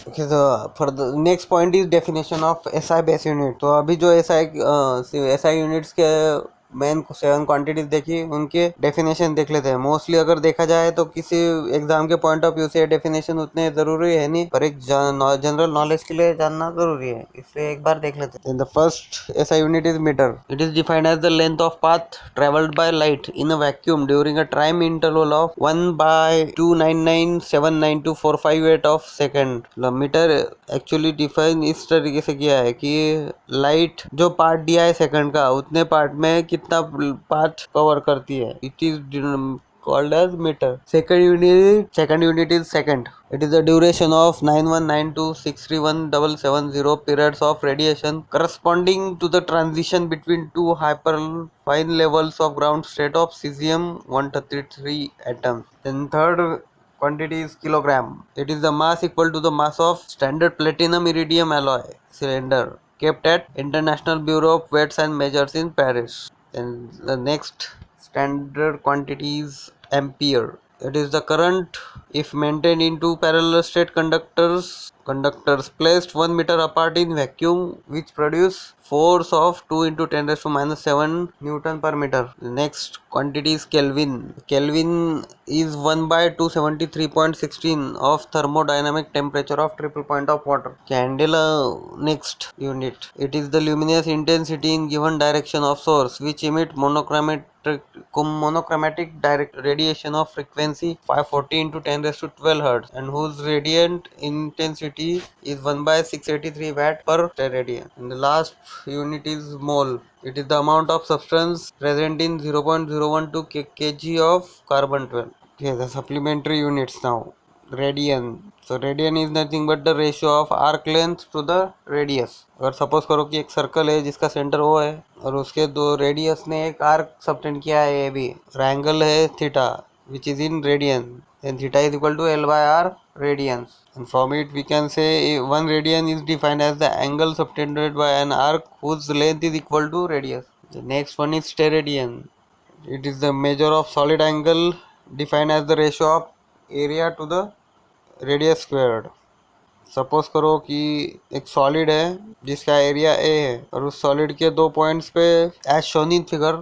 Okay, so for the next point is definition of SI base unit. तो अभी जो SI units के main 7 quantities देखी, उनके डेफिनेशन देख लेते हैं. मोस्टली अगर देखा जाए तो किसी एग्जाम के पॉइंट ऑफ व्यू से डेफिनेशन उतने जरूरी है नहीं, पर एक जनरल नॉलेज के लिए जानना जरूरी है, इसलिए एक बार देख लेते हैं. The first SI unit is meter. It is defined as the length of path travelled by light in a vacuum during a time interval of 1/299,792,458 of second. Meter actually define इस तरीके से किया है कि लाइट जो part दिया है second का, उतने पार्ट में कितना पार्ट कवर करती है. It is called as meter. Second unit is second. It is the duration of 9192631,770 periods of radiation corresponding to the transition between two hyperfine levels of ground state of cesium-133 atoms. Then third quantity is kilogram. It is the mass equal to the mass of standard platinum iridium alloy cylinder kept at International Bureau of Weights and Measures in Paris. Then the next standard quantity is ampere. It is the current if maintained in two parallel state conductors placed 1 meter apart in vacuum, which produce force of 2 into 10 raised to minus 7 Newton per meter. The next quantity is Kelvin. Kelvin is 1 by 273.16 of thermodynamic temperature of triple point of water. Candela next unit. It is the luminous intensity in given direction of source, which emit monochromatic direct radiation of frequency 540 into 10 raised to 12 hertz, and whose radiant intensity is 1 by 683 watt per steradian. And the last unit is mole. It is the amount of substance present in 0.012 kg of carbon 12. Okay, the supplementary units now. Radian. So radian is nothing but the ratio of arc length to the radius. अगर suppose करो कि एक circle है जिसका centre O है और उसके दो रेडियस ने एक आर्क सबटेंड किया है AB, एंगल है theta which is in radian, then theta is equal to L by R radians, and from it we can say one radian is defined as the angle subtended by an arc whose length is equal to radius. The next one is steradian. It is the measure of solid angle defined as the ratio of area to the radius squared. Suppose करो कि एक solid है जिसका area A है और उस solid के दो पॉइंट्स पे as shown in figure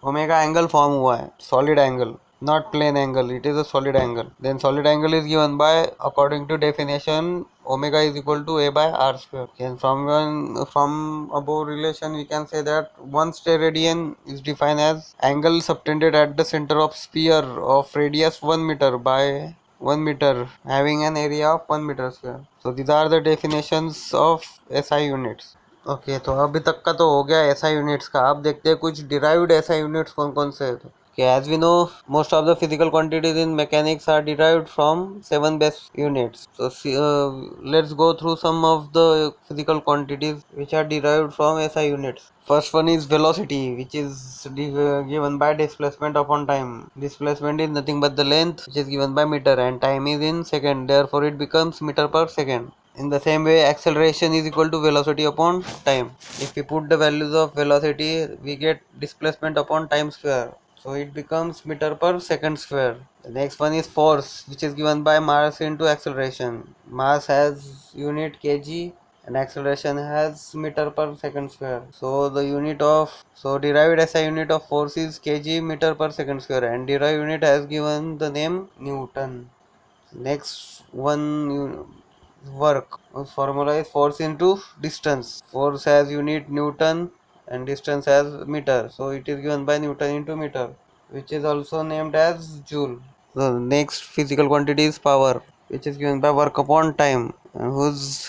omega angle form हुआ है. Solid angle, not plane angle, it is a solid angle. Then solid angle is given by, according to definition, omega is equal to A by R square. And from above relation we can say that one steradian is defined as angle subtended at the center of sphere of radius 1 meter by 1 meter having an area of 1 meter square. So these are the definitions of SI units. Okay, तो अभी तक का तो हो गया SI units का. अब देखते हैं कुछ डिराइव्ड SI यूनिट्स कौन कौन से हैं. Okay, as we know, most of the physical quantities in mechanics are derived from 7 base units. So let's go through some of the physical quantities which are derived from SI units. First one is velocity, which is given by displacement upon time. Displacement is nothing but the length, which is given by meter, and time is in second. Therefore, it becomes meter per second. In the same way, acceleration is equal to velocity upon time. If we put the values of velocity, we get displacement upon time square. So it becomes meter per second square. The next one is force, which is given by mass into acceleration. Mass has unit kg and acceleration has meter per second square. So derived SI unit of force is kg meter per second square, and derived unit has given the name Newton. Next one, work. Formula is force into distance. Force has unit Newton and distance as meter, so it is given by Newton into meter, which is also named as joule. The next physical quantity is power, which is given by work upon time, whose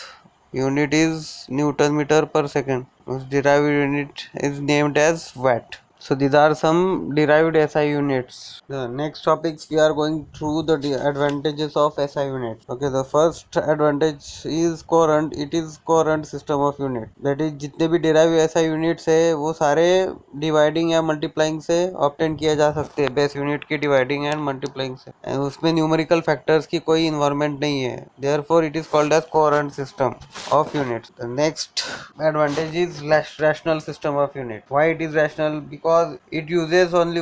unit is Newton meter per second, whose derived unit is named as watt. So these are some derived SI units. The next topics we are going through the advantages of SI units. Okay, the first advantage is coherent. It is coherent system of unit. That is, जितने भी derived SI units है वो सारे dividing या multiplying से obtain किया जा सकते हैं. बेस यूनिट की dividing and multiplying से. उसमें numerical factors की कोई involvement नहीं है. Therefore, it is called as coherent system of units. The next advantage is rational system of unit. Why it is rational? Because because it uses only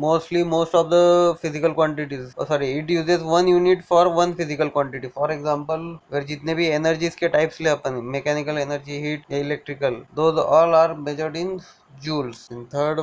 mostly most of the physical quantities. Oh, sorry, it uses one unit for one physical quantity. For example, where जितने भी energies के types ले अपन mechanical energy, heat या electrical, those all are measured in joules. And third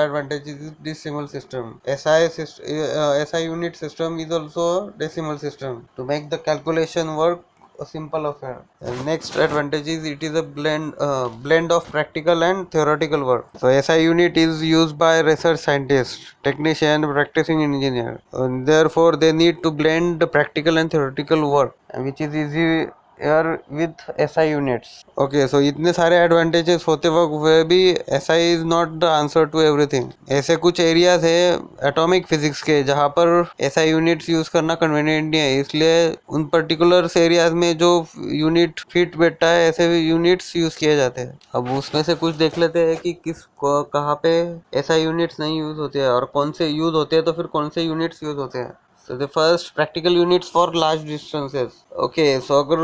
advantage is decimal system. SI unit system is also a decimal system to make the calculation work a simple affair. And next advantage is it is a blend of practical and theoretical work. So SI unit is used by research scientists, technician, practicing engineer. And therefore they need to blend the practical and theoretical work, which is easy here with SI units. Okay, so इतने सारे advantages होते वक्त हुए भी SI is not the answer to everything. ऐसे कुछ areas है atomic physics के जहाँ पर SI यूनिट्स यूज करना कन्वीनियंट नहीं है, इसलिए उन पर्टिकुलर एरियाज में जो यूनिट फिट बैठता है ऐसे यूनिट्स यूज किए जाते हैं. अब उसमें से कुछ देख लेते हैं कि कहाँ पे SI यूनिट्स नहीं यूज होते हैं और कौन से यूज होते हैं, तो फिर कौन से यूनिट्स यूज होते हैं. So the first practical units for large distances. Okay, so अगर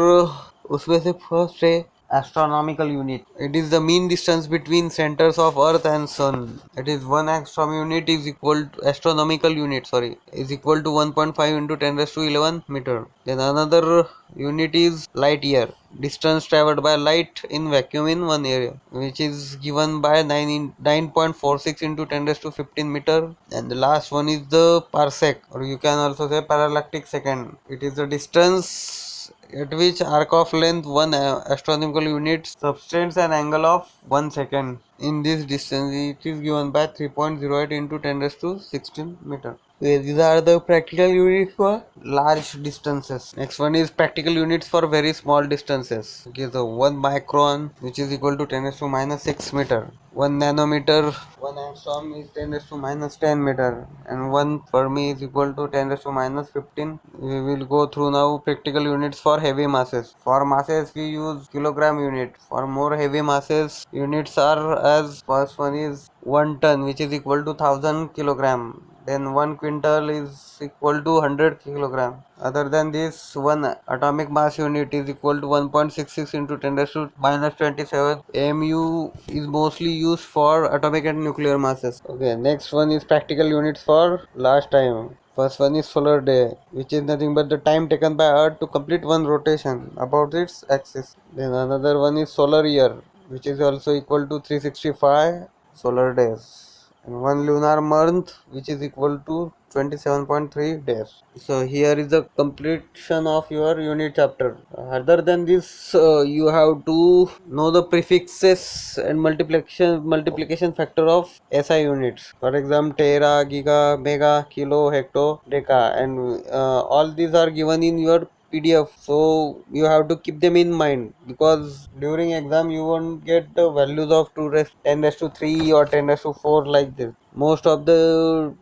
उसमें से first है astronomical unit. It is the mean distance between centers of Earth and Sun. It is one angstrom unit is equal to astronomical unit. Sorry, is equal to 1.5 into 10 raised to 11 meter. Then another unit is light year. Distance traveled by light in vacuum in one area, which is given by 9.46 into 10 raised to 15 meter. And the last one is the parsec, or you can also say parallactic second. It is the distance at which arc of length one astronomical unit subtends an angle of 1 second. In this distance it is given by 3.08 into 10 raised to 16 meter. These are the practical units for large distances. Next one is practical units for very small distances. Okay, so 1 micron, which is equal to 10 raised to minus 6 meter. 1 nanometer, 1 angstrom is 10 raised to minus 10 meter, and 1 Fermi is equal to 10 raised to minus 15. We will go through now practical units for heavy masses. For masses we use kilogram unit. For more heavy masses, units are as first one is 1 ton, which is equal to 1000 kilogram. Then 1 quintal is equal to 100 kilogram. Other than this, one atomic mass unit is equal to 1.66 into 10 raised to minus 27. AMU is mostly used for atomic and nuclear masses. Okay, next one is practical units for last time. First one is solar day, which is nothing but the time taken by Earth to complete one rotation about its axis. Then another one is solar year, which is also equal to 365 solar days. And one lunar month, which is equal to 27.3 days. So here is the completion of your unit chapter. Other than this, you have to know the prefixes and multiplication factor of SI units. For example, tera, giga, mega, kilo, hecto, deca, and all these are given in your PDF, so you have to keep them in mind, because during exam you won't get the values of 10 raised to 3 or 10 raised to 4 like this. Most of the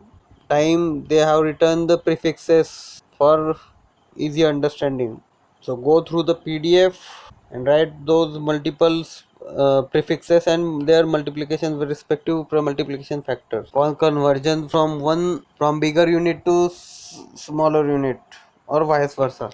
time they have written the prefixes for easy understanding. So go through the PDF and write those multiples prefixes and their multiplication with respective multiplication factors for conversion from bigger unit to smaller unit, or vice versa.